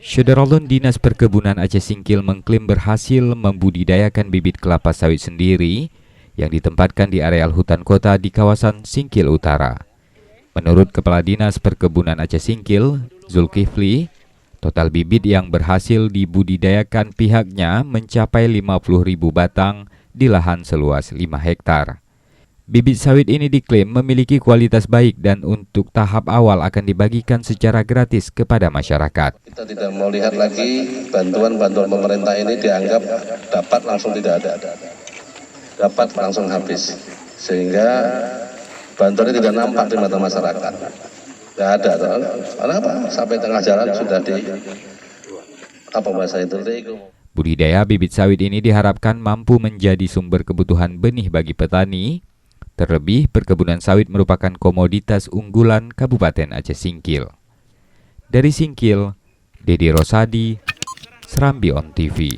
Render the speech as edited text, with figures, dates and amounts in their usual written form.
Syederalun Dinas Perkebunan Aceh Singkil mengklaim berhasil membudidayakan bibit kelapa sawit sendiri yang ditempatkan di areal hutan kota di kawasan Singkil Utara. Menurut Kepala Dinas Perkebunan Aceh Singkil, Zulkifli, total bibit yang berhasil dibudidayakan pihaknya mencapai 50.000 batang di lahan seluas 5 hektar. Bibit sawit ini diklaim memiliki kualitas baik dan untuk tahap awal akan dibagikan secara gratis kepada masyarakat. Kita tidak mau lihat lagi bantuan-bantuan pemerintah ini dianggap dapat langsung tidak ada, dapat langsung habis, sehingga bantuan ini tidak nampak di mata masyarakat. Tidak ada, kenapa? Sampai tengah jalan sudah Budidaya bibit sawit ini diharapkan mampu menjadi sumber kebutuhan benih bagi petani. Terlebih, perkebunan sawit merupakan komoditas unggulan Kabupaten Aceh Singkil. Dari Singkil, Dedi Rosadi, Serambi On TV.